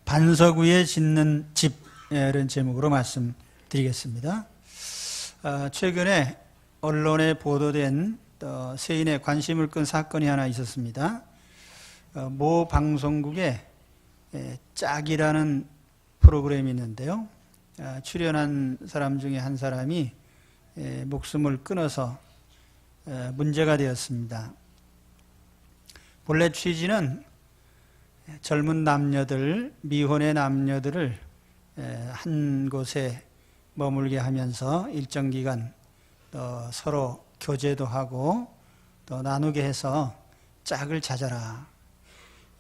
반석 위에 짓는 집, 이런 제목으로 말씀드리겠습니다. 최근에 언론에 보도된 세인의 관심을 끈 사건이 하나 있었습니다. 모 방송국에 짝이라는 프로그램이 있는데요. 출연한 사람 중에 한 사람이 목숨을 끊어서 문제가 되었습니다. 본래 취지는 젊은 남녀들, 미혼의 남녀들을 한 곳에 머물게 하면서 일정 기간 서로 교제도 하고 또 나누게 해서 짝을 찾아라.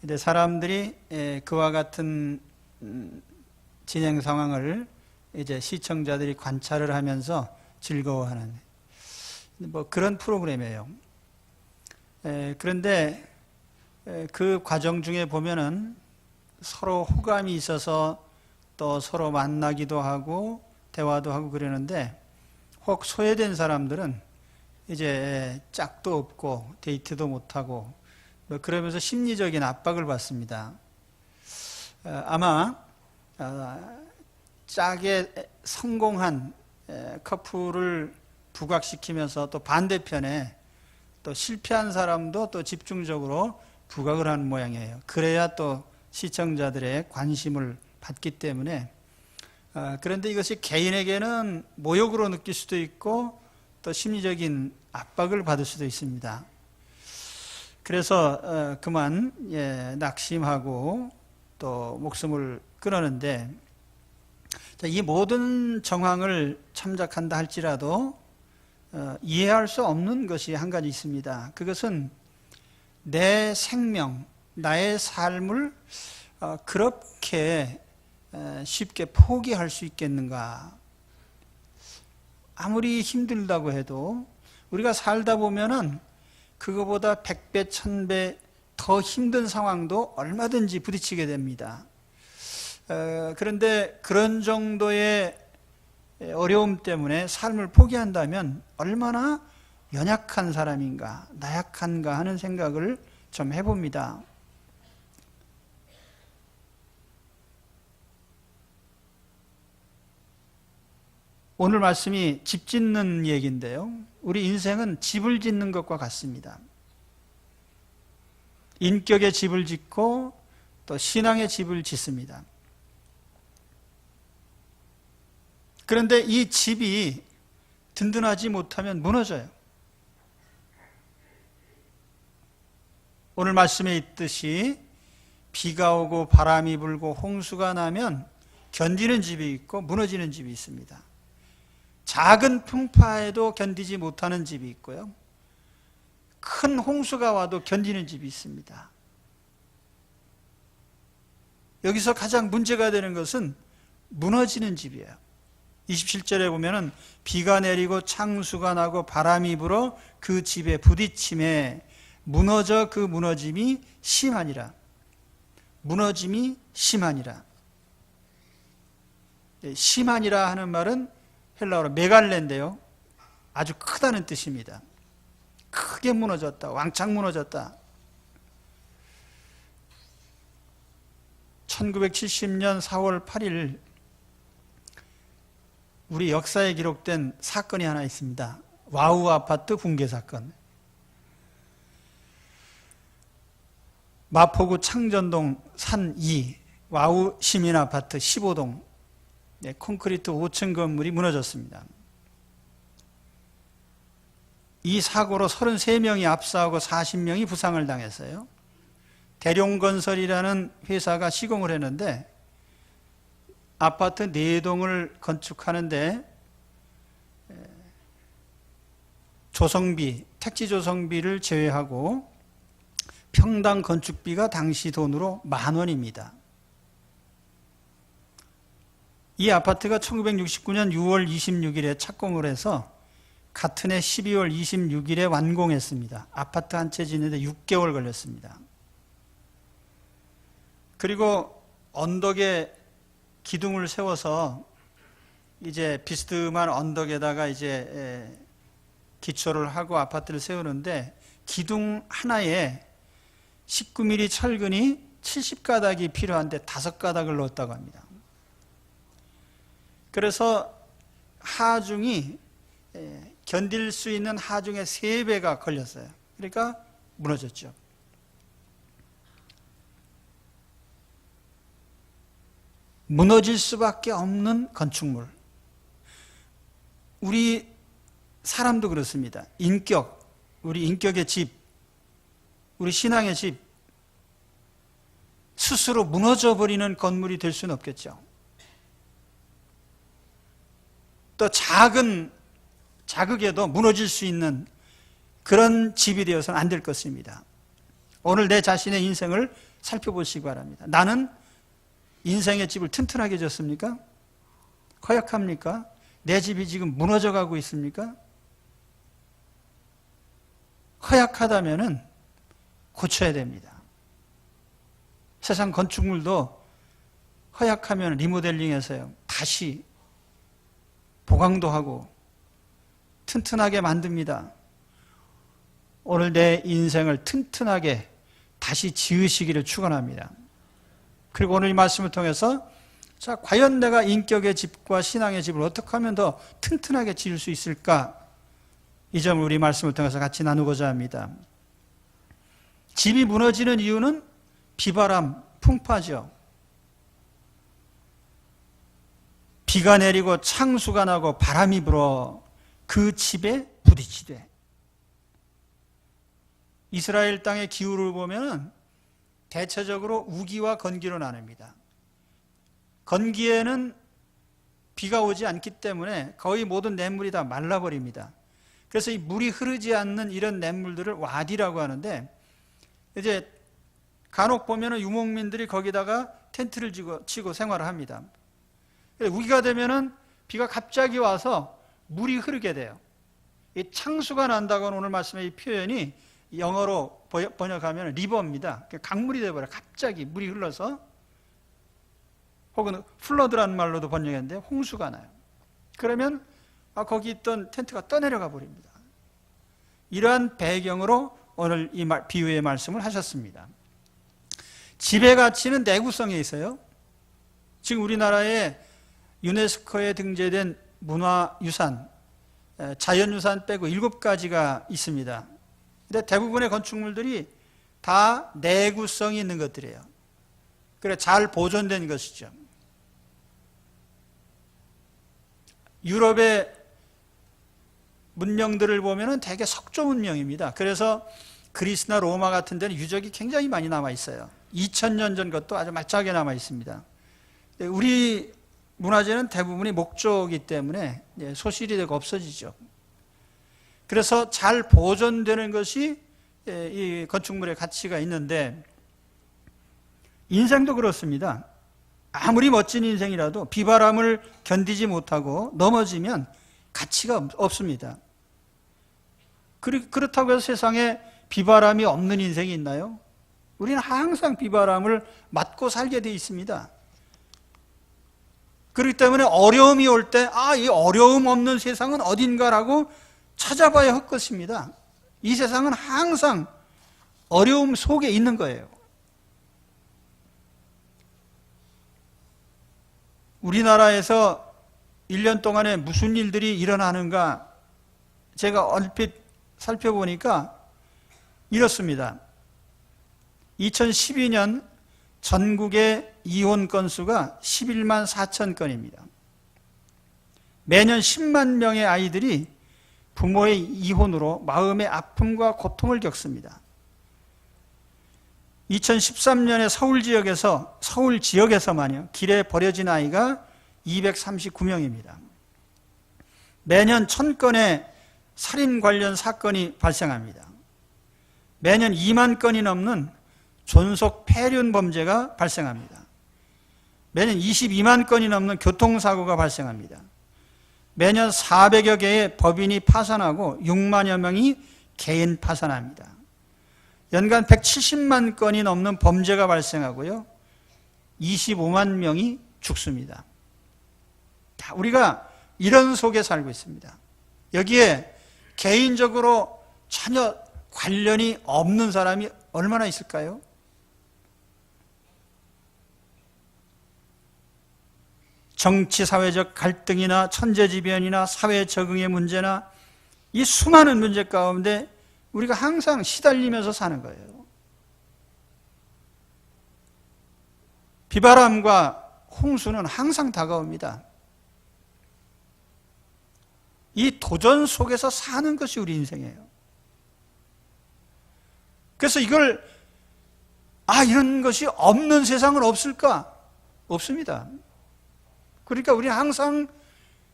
근데 사람들이 그와 같은 진행 상황을 이제 시청자들이 관찰을 하면서 즐거워하는 그런 프로그램이에요. 그런데 그 과정 중에 보면은 서로 호감이 있어서 또 서로 만나기도 하고 대화도 하고 그러는데, 혹 소외된 사람들은 이제 짝도 없고 데이트도 못하고 그러면서 심리적인 압박을 받습니다. 아마 짝에 성공한 커플을 부각시키면서 또 반대편에 또 실패한 사람도 또 집중적으로 부각을 하는 모양이에요. 그래야 또 시청자들의 관심을 받기 때문에. 그런데 이것이 개인에게는 모욕으로 느낄 수도 있고 또 심리적인 압박을 받을 수도 있습니다. 그래서 그만 낙심하고 또 목숨을 끊었는데, 이 모든 정황을 참작한다 할지라도 이해할 수 없는 것이 한 가지 있습니다. 그것은 내 생명, 나의 삶을 그렇게 쉽게 포기할 수 있겠는가? 아무리 힘들다고 해도 우리가 살다 보면은 그거보다 100배, 1000배 더 힘든 상황도 얼마든지 부딪히게 됩니다. 그런데 그런 정도의 어려움 때문에 삶을 포기한다면 얼마나 연약한 사람인가, 나약한가 하는 생각을 좀 해봅니다. 오늘 말씀이 집 짓는 얘기인데요. 우리 인생은 집을 짓는 것과 같습니다. 인격의 집을 짓고 또 신앙의 집을 짓습니다. 그런데 이 집이 든든하지 못하면 무너져요. 오늘 말씀에 있듯이 비가 오고 바람이 불고 홍수가 나면 견디는 집이 있고 무너지는 집이 있습니다. 작은 풍파에도 견디지 못하는 집이 있고요. 큰 홍수가 와도 견디는 집이 있습니다. 여기서 가장 문제가 되는 것은 무너지는 집이에요. 27절에 보면은 비가 내리고 창수가 나고 바람이 불어 그 집에 부딪힘에 무너져 그 무너짐이 심하니라. 무너짐이 심하니라. 심하니라 하는 말은 헬라어로 메갈레인데요, 아주 크다는 뜻입니다. 크게 무너졌다, 왕창 무너졌다. 1970년 4월 8일 우리 역사에 기록된 사건이 하나 있습니다. 와우 아파트 붕괴 사건. 마포구 창전동 산 2 와우 시민아파트 15동 콘크리트 5층 건물이 무너졌습니다. 이 사고로 33명이 압사하고 40명이 부상을 당했어요. 대룡건설이라는 회사가 시공을 했는데 아파트 4동을 건축하는데 조성비, 택지 조성비를 제외하고 평당 건축비가 당시 돈으로 10,000원입니다. 이 아파트가 1969년 6월 26일에 착공을 해서 같은 해 12월 26일에 완공했습니다. 아파트 한 채 짓는데 6개월 걸렸습니다. 그리고 언덕에 기둥을 세워서 이제 비스듬한 언덕에다가 이제 기초를 하고 아파트를 세우는데 기둥 하나에 19mm 철근이 70가닥이 필요한데 5가닥을 넣었다고 합니다. 그래서 하중이 견딜 수 있는 하중의 3배가 걸렸어요. 그러니까 무너졌죠. 무너질 수밖에 없는 건축물. 우리 사람도 그렇습니다. 우리 인격의 집, 우리 신앙의 집, 스스로 무너져 버리는 건물이 될 수는 없겠죠. 또 자극에도 무너질 수 있는 그런 집이 되어서는 안 될 것입니다. 오늘 내 자신의 인생을 살펴보시기 바랍니다. 나는 인생의 집을 튼튼하게 졌습니까? 허약합니까? 내 집이 지금 무너져 가고 있습니까? 허약하다면 고쳐야 됩니다. 세상 건축물도 허약하면 리모델링해서요, 다시 보강도 하고 튼튼하게 만듭니다. 오늘 내 인생을 튼튼하게 다시 지으시기를 축원합니다. 그리고 오늘 이 말씀을 통해서 자, 과연 내가 인격의 집과 신앙의 집을 어떻게 하면 더 튼튼하게 지을 수 있을까? 이 점을 우리 말씀을 통해서 같이 나누고자 합니다. 집이 무너지는 이유는 비바람, 풍파죠. 비가 내리고 창수가 나고 바람이 불어 그 집에 부딪히되, 이스라엘 땅의 기후를 보면 대체적으로 우기와 건기로 나뉩니다. 건기에는 비가 오지 않기 때문에 거의 모든 냇물이 다 말라버립니다. 그래서 이 물이 흐르지 않는 이런 냇물들을 와디라고 하는데, 이제 간혹 보면 유목민들이 거기다가 텐트를 치고 생활을 합니다. 우기가 되면은 비가 갑자기 와서 물이 흐르게 돼요. 이 창수가 난다고 하는 오늘 말씀의 이 표현이 영어로 번역하면 리버입니다. 강물이 되어버려요. 갑자기 물이 흘러서, 혹은 플러드라는 말로도 번역했는데 홍수가 나요. 그러면 거기 있던 텐트가 떠내려가 버립니다. 이러한 배경으로 오늘 이 비유의 말씀을 하셨습니다. 집의 가치는 내구성에 있어요. 지금 우리나라에 유네스코에 등재된 문화유산, 자연유산 빼고 7가지가 있습니다. 근데 대부분의 건축물들이 다 내구성이 있는 것들이에요. 그래, 잘 보존된 것이죠. 유럽의 문명들을 보면 대개 석조 문명입니다. 그래서 그리스나 로마 같은 데는 유적이 굉장히 많이 남아 있어요. 2000년 전 것도 아주 말짱하게 남아 있습니다. 우리 문화재는 대부분이 목조이기 때문에 소실이 되고 없어지죠. 그래서 잘 보존되는 것이 이 건축물의 가치가 있는데, 인생도 그렇습니다. 아무리 멋진 인생이라도 비바람을 견디지 못하고 넘어지면 가치가 없습니다. 그렇다고 해서 세상에 비바람이 없는 인생이 있나요? 우리는 항상 비바람을 맞고 살게 돼 있습니다. 그렇기 때문에 어려움이 올 때, 이 어려움 없는 세상은 어딘가라고 찾아봐야 할 것입니다. 이 세상은 항상 어려움 속에 있는 거예요. 우리나라에서 1년 동안에 무슨 일들이 일어나는가, 제가 얼핏 살펴보니까 이렇습니다. 2012년 전국의 이혼 건수가 11만 4천 건입니다. 매년 10만 명의 아이들이 부모의 이혼으로 마음의 아픔과 고통을 겪습니다. 2013년에 서울 지역에서만요, 길에 버려진 아이가 239명입니다. 매년 1000건의 살인 관련 사건이 발생합니다. 매년 2만 건이 넘는 존속 폐륜 범죄가 발생합니다. 매년 22만 건이 넘는 교통사고가 발생합니다. 매년 400여 개의 법인이 파산하고 6만여 명이 개인 파산합니다. 연간 170만 건이 넘는 범죄가 발생하고요, 25만 명이 죽습니다. 우리가 이런 속에 살고 있습니다. 여기에 개인적으로 전혀 관련이 없는 사람이 얼마나 있을까요? 정치 사회적 갈등이나 천재지변이나 사회 적응의 문제나 이 수많은 문제 가운데 우리가 항상 시달리면서 사는 거예요. 비바람과 홍수는 항상 다가옵니다. 이 도전 속에서 사는 것이 우리 인생이에요. 그래서 이걸 이런 것이 없는 세상은 없을까? 없습니다. 그러니까 우리는 항상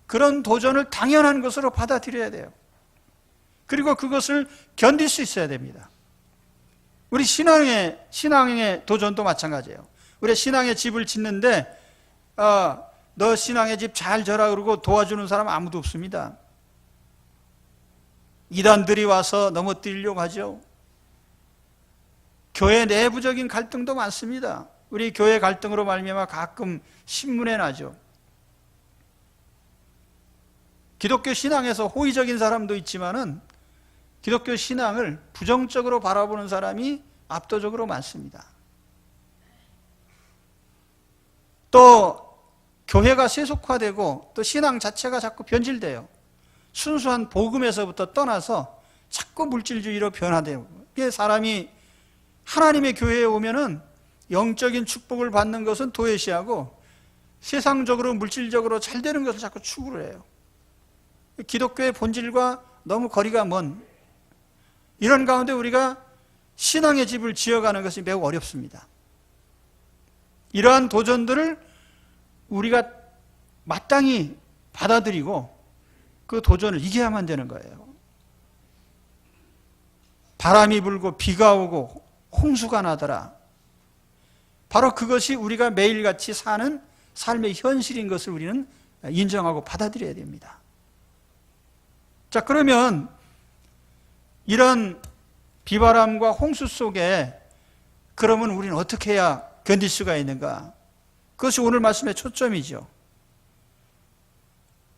그런 도전을 당연한 것으로 받아들여야 돼요. 그리고 그것을 견딜 수 있어야 됩니다. 우리 신앙의 도전도 마찬가지예요. 우리 신앙의 집을 짓는데 너 신앙의 집 잘 져라 그러고 도와주는 사람 아무도 없습니다. 이단들이 와서 넘어뜨리려고 하죠. 교회 내부적인 갈등도 많습니다. 우리 교회 갈등으로 말미암아 가끔 신문에 나죠. 기독교 신앙에서 호의적인 사람도 있지만은 기독교 신앙을 부정적으로 바라보는 사람이 압도적으로 많습니다. 또 교회가 세속화되고 또 신앙 자체가 자꾸 변질돼요. 순수한 복음에서부터 떠나서 자꾸 물질주의로 변화돼요. 사람이 하나님의 교회에 오면은 영적인 축복을 받는 것은 도외시하고 세상적으로 물질적으로 잘 되는 것을 자꾸 추구를 해요. 기독교의 본질과 너무 거리가 먼 이런 가운데 우리가 신앙의 집을 지어가는 것이 매우 어렵습니다. 이러한 도전들을 우리가 마땅히 받아들이고 그 도전을 이겨야만 되는 거예요. 바람이 불고 비가 오고 홍수가 나더라. 바로 그것이 우리가 매일같이 사는 삶의 현실인 것을 우리는 인정하고 받아들여야 됩니다. 자, 그러면 이런 비바람과 홍수 속에 그러면 우리는 어떻게 해야 견딜 수가 있는가? 그것이 오늘 말씀의 초점이죠.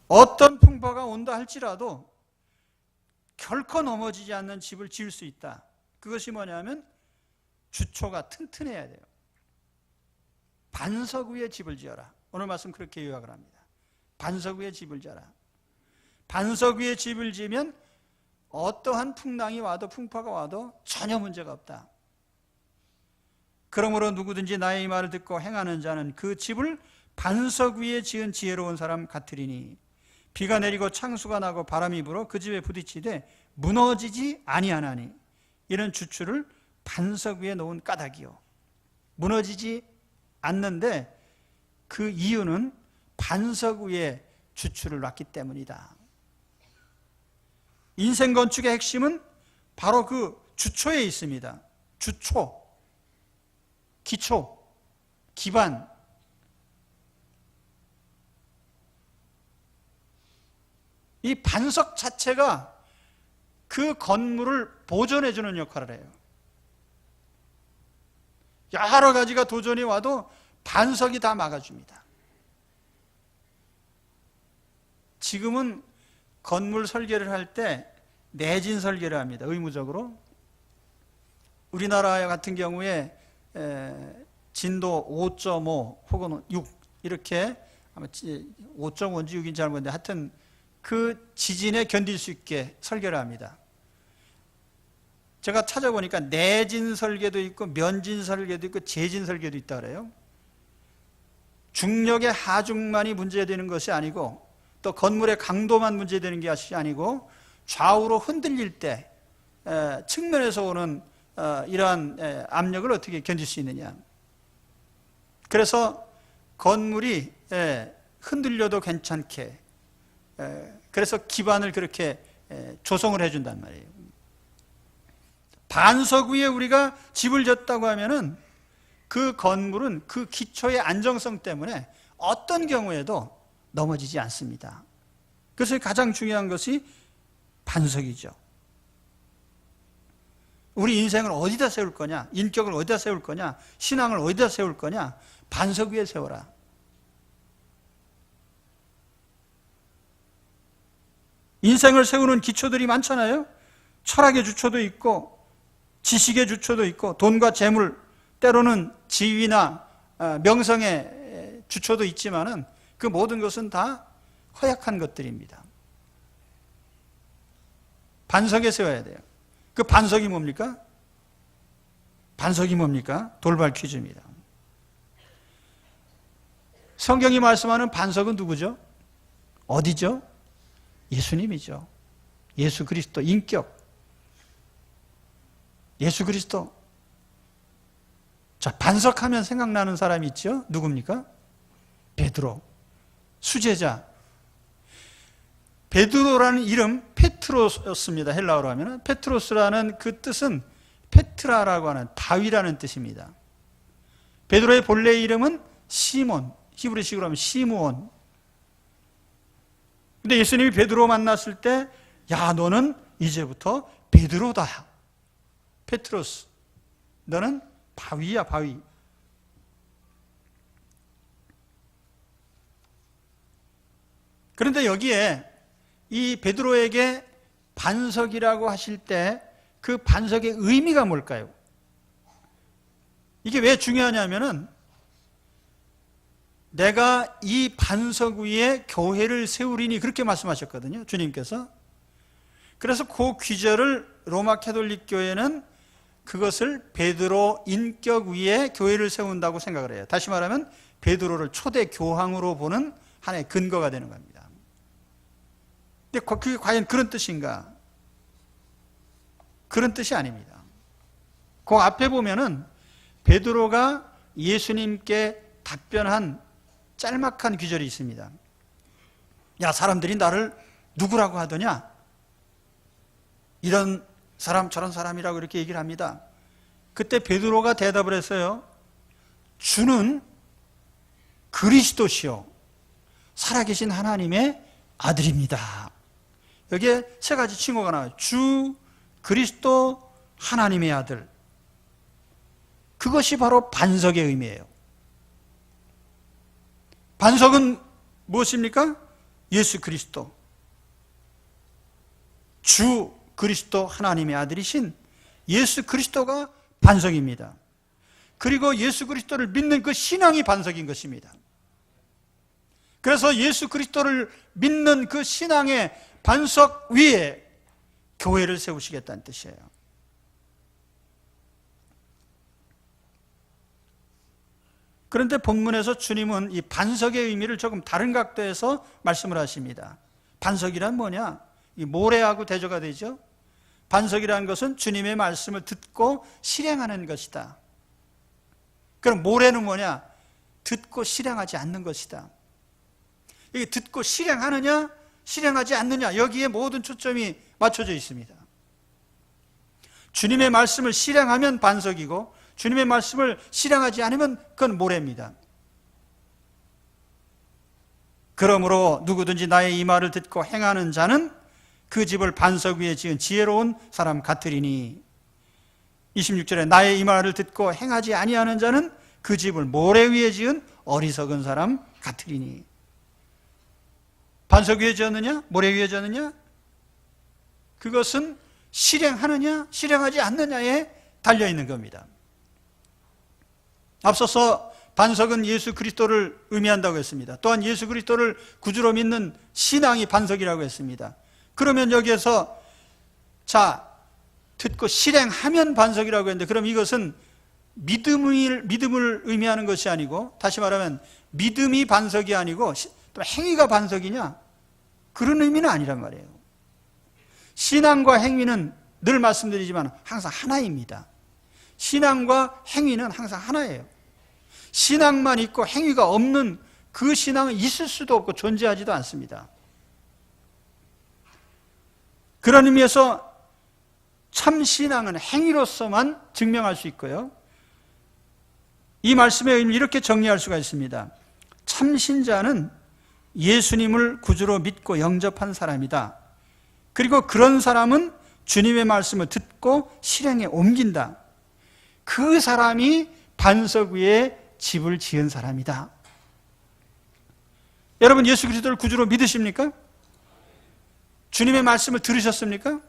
어떤 풍파가 온다 할지라도 결코 넘어지지 않는 집을 지을 수 있다. 그것이 뭐냐면 주초가 튼튼해야 돼요. 반석 위에 집을 지어라. 오늘 말씀 그렇게 요약을 합니다. 반석 위에 집을 지어라. 반석 위에 집을 지으면 어떠한 풍랑이 와도 풍파가 와도 전혀 문제가 없다. 그러므로 누구든지 나의 이 말을 듣고 행하는 자는 그 집을 반석 위에 지은 지혜로운 사람 같으리니 비가 내리고 창수가 나고 바람이 불어 그 집에 부딪히되 무너지지 아니하나니 이런 주추를 반석 위에 놓은 까닭이요. 무너지지 않는데 그 이유는 반석 위에 주추를 놨기 때문이다. 인생 건축의 핵심은 바로 그 주초에 있습니다. 주초, 기초, 기반. 이 반석 자체가 그 건물을 보존해 주는 역할을 해요. 여러 가지가 도전이 와도 반석이 다 막아줍니다. 지금은 건물 설계를 할 때 내진 설계를 합니다. 의무적으로. 우리나라 같은 경우에 진도 5.5 혹은 6 이렇게 아마 5.5인지 6인지 잘 모르겠는데 하여튼 그 지진에 견딜 수 있게 설계를 합니다. 제가 찾아보니까 내진 설계도 있고 면진 설계도 있고 재진 설계도 있다 그래요. 중력의 하중만이 문제되는 것이 아니고 또 건물의 강도만 문제되는 것이 아니고 좌우로 흔들릴 때 측면에서 오는 이러한 압력을 어떻게 견딜 수 있느냐. 그래서 건물이 흔들려도 괜찮게 그래서 기반을 그렇게 조성을 해준단 말이에요. 반석 위에 우리가 집을 졌다고 하면은 그 건물은 그 기초의 안정성 때문에 어떤 경우에도 넘어지지 않습니다. 그래서 가장 중요한 것이 반석이죠. 우리 인생을 어디다 세울 거냐? 인격을 어디다 세울 거냐? 신앙을 어디다 세울 거냐? 반석 위에 세워라. 인생을 세우는 기초들이 많잖아요. 철학의 주초도 있고 지식의 주초도 있고 돈과 재물, 때로는 지위나 명성의 주초도 있지만은 그 모든 것은 다 허약한 것들입니다. 반석에 세워야 돼요. 그 반석이 뭡니까? 반석이 뭡니까? 돌발 퀴즈입니다. 성경이 말씀하는 반석은 누구죠? 어디죠? 예수님이죠. 예수 그리스도 인격. 예수 그리스도. 자, 반석하면 생각나는 사람이 있죠? 누굽니까? 베드로. 수제자. 베드로라는 이름 페트로스입니다. 헬라어로 하면. 페트로스라는 그 뜻은 페트라라고 하는 바위라는 뜻입니다. 베드로의 본래 이름은 시몬. 히브리식으로 하면 시므온. 근데 예수님이 베드로 만났을 때, 야, 너는 이제부터 베드로다. 페트로스. 너는 바위야, 바위. 그런데 여기에 이 베드로에게 반석이라고 하실 때 그 반석의 의미가 뭘까요? 이게 왜 중요하냐면은 내가 이 반석 위에 교회를 세우리니 그렇게 말씀하셨거든요. 주님께서. 그래서 그 귀절을 로마 캐톨릭 교회는 그것을 베드로 인격 위에 교회를 세운다고 생각을 해요. 다시 말하면 베드로를 초대 교황으로 보는 하나의 근거가 되는 겁니다. 근데 그게 과연 그런 뜻인가? 그런 뜻이 아닙니다. 그 앞에 보면은 베드로가 예수님께 답변한 짤막한 귀절이 있습니다. 야, 사람들이 나를 누구라고 하더냐? 이런 사람 저런 사람이라고 이렇게 얘기를 합니다. 그때 베드로가 대답을 했어요. 주는 그리스도시요 살아계신 하나님의 아들입니다. 여기에 세 가지 칭호가 나와요. 주, 그리스도, 하나님의 아들. 그것이 바로 반석의 의미예요. 반석은 무엇입니까? 예수 그리스도. 주 그리스도 하나님의 아들이신 예수 그리스도가 반석입니다. 그리고 예수 그리스도를 믿는 그 신앙이 반석인 것입니다. 그래서 예수 그리스도를 믿는 그 신앙의 반석 위에 교회를 세우시겠다는 뜻이에요. 그런데 본문에서 주님은 이 반석의 의미를 조금 다른 각도에서 말씀을 하십니다. 반석이란 뭐냐? 이 모래하고 대조가 되죠. 반석이라는 것은 주님의 말씀을 듣고 실행하는 것이다. 그럼 모래는 뭐냐? 듣고 실행하지 않는 것이다. 이게 듣고 실행하느냐, 실행하지 않느냐, 여기에 모든 초점이 맞춰져 있습니다. 주님의 말씀을 실행하면 반석이고 주님의 말씀을 실행하지 않으면 그건 모래입니다. 그러므로 누구든지 나의 이 말을 듣고 행하는 자는 그 집을 반석 위에 지은 지혜로운 사람 같으리니 26절에 나의 이 말을 듣고 행하지 아니하는 자는 그 집을 모래 위에 지은 어리석은 사람 같으리니 반석 위에 지었느냐? 모래 위에 지었느냐? 그것은 실행하느냐? 실행하지 않느냐에 달려있는 겁니다. 앞서서 반석은 예수 그리스도를 의미한다고 했습니다. 또한 예수 그리스도를 구주로 믿는 신앙이 반석이라고 했습니다. 그러면 여기에서 자, 듣고 실행하면 반석이라고 했는데 그럼 이것은 믿음을 의미하는 것이 아니고 다시 말하면 믿음이 반석이 아니고 또 행위가 반석이냐? 그런 의미는 아니란 말이에요. 신앙과 행위는 늘 말씀드리지만 항상 하나입니다. 신앙과 행위는 항상 하나예요. 신앙만 있고 행위가 없는 그 신앙은 있을 수도 없고 존재하지도 않습니다. 그런 의미에서 참 신앙은 행위로서만 증명할 수 있고요. 이 말씀의 의미를 이렇게 정리할 수가 있습니다. 참 신자는 예수님을 구주로 믿고 영접한 사람이다. 그리고 그런 사람은 주님의 말씀을 듣고 실행에 옮긴다. 그 사람이 반석 위에 집을 지은 사람이다. 여러분 예수 그리스도를 구주로 믿으십니까? 주님의 말씀을 들으셨습니까?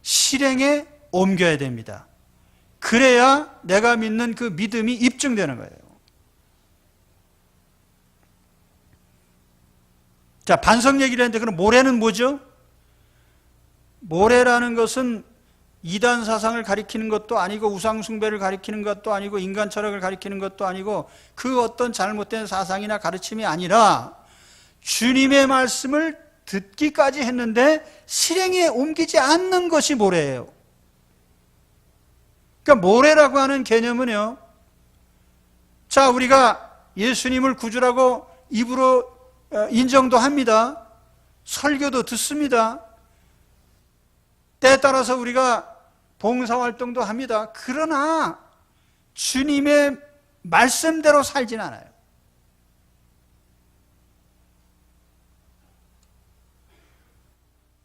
실행에 옮겨야 됩니다. 그래야 내가 믿는 그 믿음이 입증되는 거예요. 자, 반석 얘기를 했는데 그럼 모래는 뭐죠? 모래라는 것은 이단 사상을 가리키는 것도 아니고 우상 숭배를 가리키는 것도 아니고 인간 철학을 가리키는 것도 아니고 그 어떤 잘못된 사상이나 가르침이 아니라 주님의 말씀을 듣기까지 했는데 실행에 옮기지 않는 것이 모래예요. 그러니까 모래라고 하는 개념은요, 자, 우리가 예수님을 구주라고 입으로 인정도 합니다. 설교도 듣습니다. 때에 따라서 우리가 봉사활동도 합니다. 그러나 주님의 말씀대로 살진 않아요.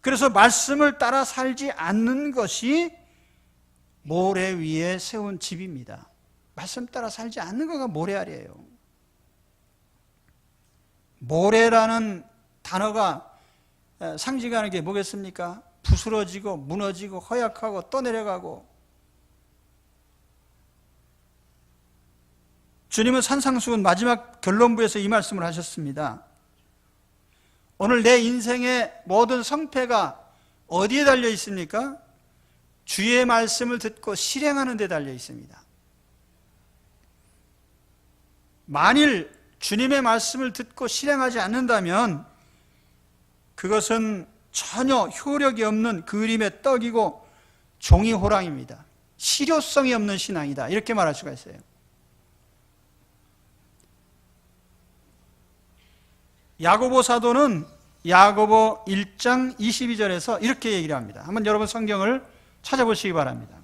그래서 말씀을 따라 살지 않는 것이 모래 위에 세운 집입니다. 말씀 따라 살지 않는 거가 모래알이에요. 모래라는 단어가 상징하는 게 뭐겠습니까? 부스러지고 무너지고 허약하고 떠내려가고. 주님은 산상수훈 마지막 결론부에서 이 말씀을 하셨습니다. 오늘 내 인생의 모든 성패가 어디에 달려 있습니까? 주의 말씀을 듣고 실행하는 데 달려 있습니다. 만일 주님의 말씀을 듣고 실행하지 않는다면 그것은 전혀 효력이 없는 그림의 떡이고 종이 호랑입니다. 실효성이 없는 신앙이다. 이렇게 말할 수가 있어요. 야고보 사도는 야고보 1장 22절에서 이렇게 얘기를 합니다. 한번 여러분 성경을 찾아보시기 바랍니다.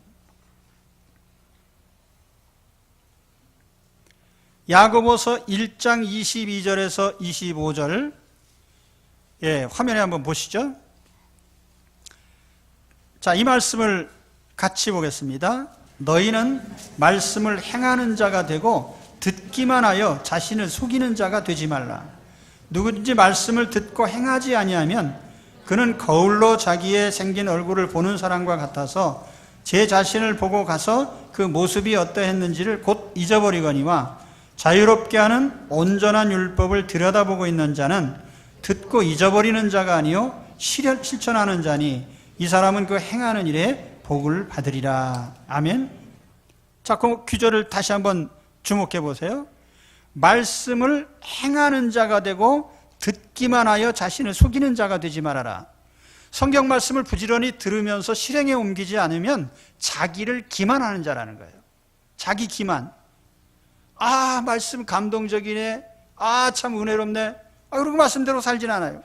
야고보서 1장 22절에서 25절, 화면에 한번 보시죠. 자, 이 말씀을 같이 보겠습니다. 너희는 말씀을 행하는 자가 되고 듣기만 하여 자신을 속이는 자가 되지 말라. 누구든지 말씀을 듣고 행하지 아니하면 그는 거울로 자기의 생긴 얼굴을 보는 사람과 같아서 제 자신을 보고 가서 그 모습이 어떠했는지를 곧 잊어버리거니와 자유롭게 하는 온전한 율법을 들여다보고 있는 자는 듣고 잊어버리는 자가 아니요 실천하는 자니 이 사람은 그 행하는 일에 복을 받으리라. 아멘. 자, 그 규절을 다시 한번 주목해 보세요. 말씀을 행하는 자가 되고 듣기만 하여 자신을 속이는 자가 되지 말아라. 성경 말씀을 부지런히 들으면서 실행에 옮기지 않으면 자기를 기만하는 자라는 거예요. 자기 기만. 아, 말씀 감동적이네. 아, 참 은혜롭네. 그리고 말씀대로 살진 않아요.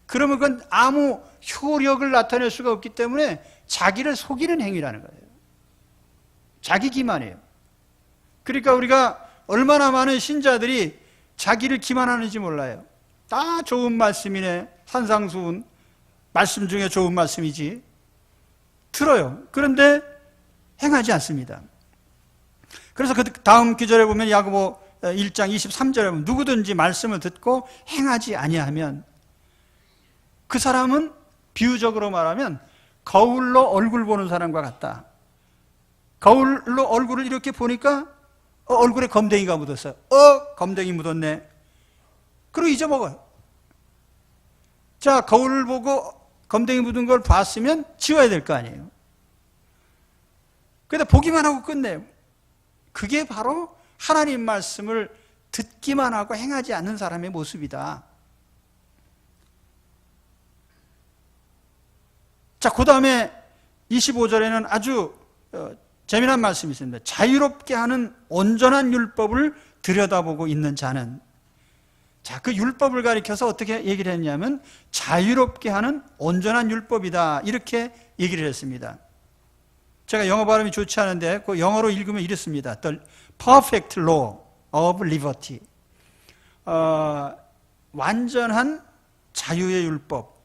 그러면 그건 아무 효력을 나타낼 수가 없기 때문에 자기를 속이는 행위라는 거예요. 자기 기만이에요. 그러니까 우리가 얼마나 많은 신자들이 자기를 기만하는지 몰라요. 다 좋은 말씀이네. 산상수훈 말씀 중에 좋은 말씀이지. 들어요. 그런데 행하지 않습니다. 그래서 그 다음 구절에 보면 야고보 1장 23절에 보면 누구든지 말씀을 듣고 행하지 아니하면 그 사람은 비유적으로 말하면 거울로 얼굴 보는 사람과 같다. 거울로 얼굴을 이렇게 보니까 얼굴에 검댕이가 묻었어요. 검댕이 묻었네. 그리고 잊어먹어요. 자, 거울을 보고 검댕이 묻은 걸 봤으면 지워야 될 거 아니에요. 그런데 보기만 하고 끝내요. 그게 바로 하나님 말씀을 듣기만 하고 행하지 않는 사람의 모습이다. 자, 그 다음에 25절에는 아주 재미난 말씀이 있습니다. 자유롭게 하는 온전한 율법을 들여다보고 있는 자는, 자, 그 율법을 가리켜서 어떻게 얘기를 했냐면 자유롭게 하는 온전한 율법이다. 이렇게 얘기를 했습니다. 제가 영어 발음이 좋지 않은데 그 영어로 읽으면 이렇습니다. The perfect law of liberty. 완전한 자유의 율법.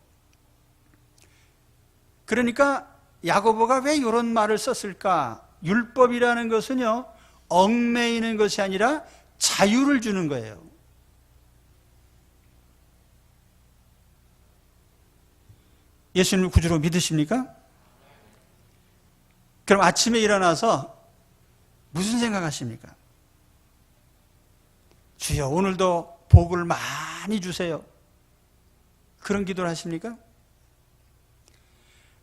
그러니까 야고보가 왜 이런 말을 썼을까? 율법이라는 것은요, 얽매이는 것이 아니라 자유를 주는 거예요. 예수님을 구주로 믿으십니까? 그럼 아침에 일어나서 무슨 생각하십니까? 주여, 오늘도 복을 많이 주세요. 그런 기도를 하십니까?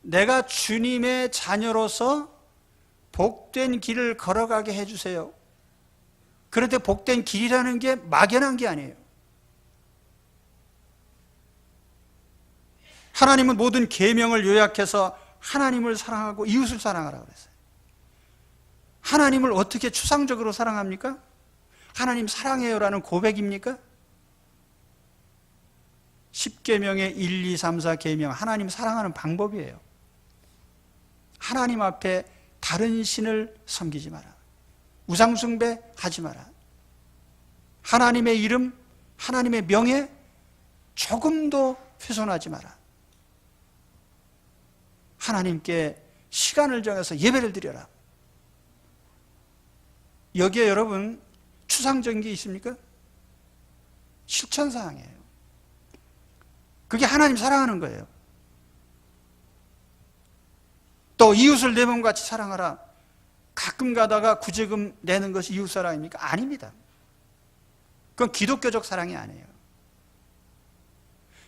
내가 주님의 자녀로서 복된 길을 걸어가게 해주세요. 그런데 복된 길이라는 게 막연한 게 아니에요. 하나님은 모든 계명을 요약해서 하나님을 사랑하고 이웃을 사랑하라고 그랬어요. 하나님을 어떻게 추상적으로 사랑합니까? 하나님 사랑해요라는 고백입니까? 10계명의 1, 2, 3, 4계명, 하나님 사랑하는 방법이에요. 하나님 앞에 다른 신을 섬기지 마라. 우상숭배 하지 마라. 하나님의 이름, 하나님의 명예 조금도 훼손하지 마라. 하나님께 시간을 정해서 예배를 드려라. 여기에 여러분 추상적인 게 있습니까? 실천사항이에요. 그게 하나님 사랑하는 거예요. 또 이웃을 내 몸같이 사랑하라. 가끔 가다가 구제금 내는 것이 이웃사랑입니까? 아닙니다. 그건 기독교적 사랑이 아니에요.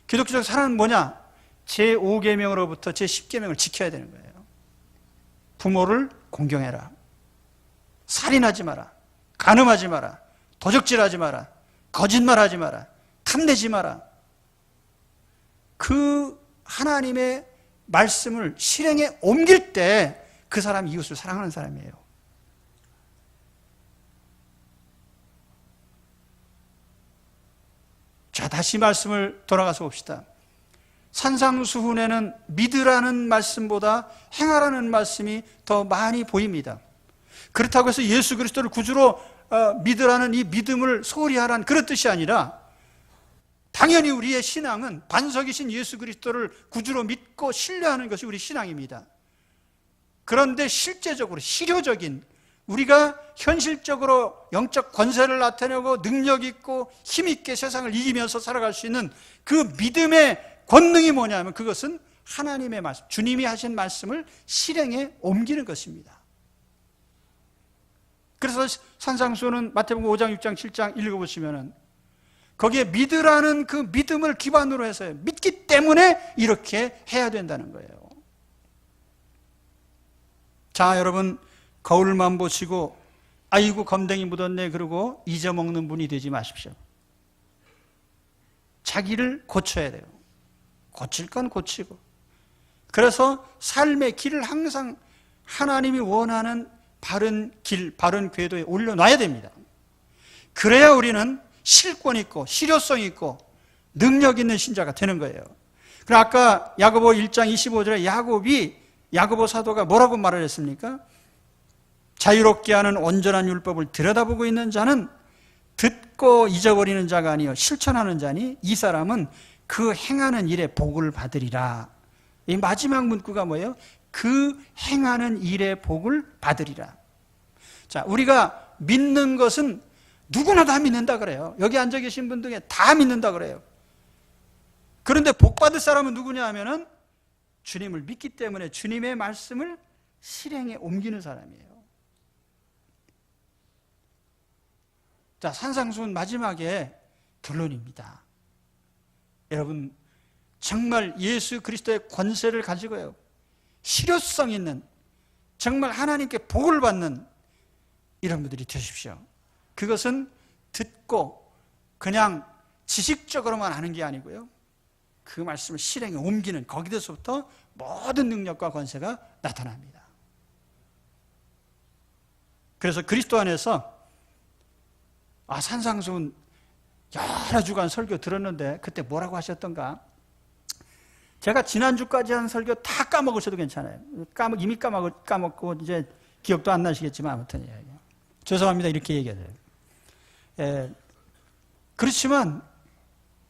기독교적 사랑은 뭐냐? 제5계명으로부터 제10계명을 지켜야 되는 거예요. 부모를 공경해라. 살인하지 마라. 간음하지 마라. 도적질하지 마라. 거짓말하지 마라. 탐내지 마라. 그 하나님의 말씀을 실행에 옮길 때 그 사람이 이웃을 사랑하는 사람이에요. 자, 다시 말씀을 돌아가서 봅시다. 산상수훈에는 믿으라는 말씀보다 행하라는 말씀이 더 많이 보입니다. 그렇다고 해서 예수 그리스도를 구주로 믿으라는 이 믿음을 소홀히 하라는 그런 뜻이 아니라, 당연히 우리의 신앙은 반석이신 예수 그리스도를 구주로 믿고 신뢰하는 것이 우리 신앙입니다. 그런데 실제적으로 실효적인, 우리가 현실적으로 영적 권세를 나타내고 능력 있고 힘 있게 세상을 이기면서 살아갈 수 있는 그 믿음의 권능이 뭐냐면, 그것은 하나님의 말씀, 주님이 하신 말씀을 실행에 옮기는 것입니다. 그래서 산상수훈은 마태복음 5장, 6장, 7장 읽어보시면은 거기에 믿으라는 그 믿음을 기반으로 해서 믿기 때문에 이렇게 해야 된다는 거예요. 자, 여러분, 거울만 보시고 아이고 검댕이 묻었네 그러고 잊어먹는 분이 되지 마십시오. 자기를 고쳐야 돼요. 고칠 건 고치고. 그래서 삶의 길을 항상 하나님이 원하는 바른 길, 바른 궤도에 올려놔야 됩니다. 그래야 우리는 실권 있고 실효성 있고 능력 있는 신자가 되는 거예요. 그럼 아까 야고보 1장 25절에 야고보 사도가 뭐라고 말을 했습니까? 자유롭게 하는 온전한 율법을 들여다보고 있는 자는 듣고 잊어버리는 자가 아니요 실천하는 자니 이 사람은 그 행하는 일에 복을 받으리라. 이 마지막 문구가 뭐예요? 그 행하는 일에 복을 받으리라. 자, 우리가 믿는 것은 누구나 다 믿는다 그래요. 여기 앉아 계신 분 중에 다 믿는다 그래요. 그런데 복 받을 사람은 누구냐 하면은 주님을 믿기 때문에 주님의 말씀을 실행에 옮기는 사람이에요. 자, 산상수훈 마지막에 결론입니다. 여러분, 정말 예수 그리스도의 권세를 가지고요, 실효성 있는, 정말 하나님께 복을 받는 이런 분들이 되십시오. 그것은 듣고 그냥 지식적으로만 하는 게 아니고요, 그 말씀을 실행에 옮기는, 거기서부터 모든 능력과 권세가 나타납니다. 그래서 그리스도 안에서 산상수훈 여러 주간 설교 들었는데 그때 뭐라고 하셨던가? 제가 지난주까지 한 설교 다 까먹으셔도 괜찮아요. 이미 까먹고 이제 기억도 안 나시겠지만 아무튼 죄송합니다 이렇게 얘기해요. 그렇지만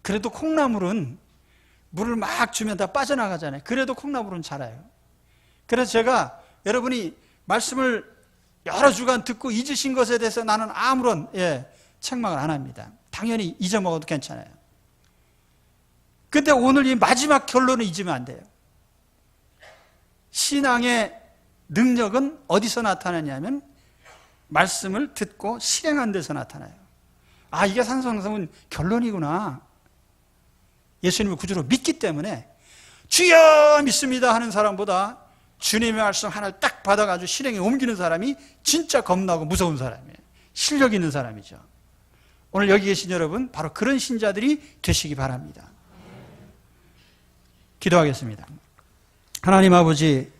그래도 콩나물은 물을 막 주면 다 빠져나가잖아요. 그래도 콩나물은 자라요. 그래서 제가 여러분이 말씀을 여러 주간 듣고 잊으신 것에 대해서 나는 아무런 책망을 안 합니다. 당연히 잊어먹어도 괜찮아요. 근데 오늘 이 마지막 결론을 잊으면 안 돼요. 신앙의 능력은 어디서 나타나냐면 말씀을 듣고 실행한 데서 나타나요. 이게 산상수훈 결론이구나. 예수님을 구주로 믿기 때문에 주여 믿습니다 하는 사람보다 주님의 말씀 하나를 딱 받아가지고 실행에 옮기는 사람이 진짜 겁나고 무서운 사람이에요. 실력 있는 사람이죠. 오늘 여기 계신 여러분 바로 그런 신자들이 되시기 바랍니다. 기도하겠습니다. 하나님 아버지,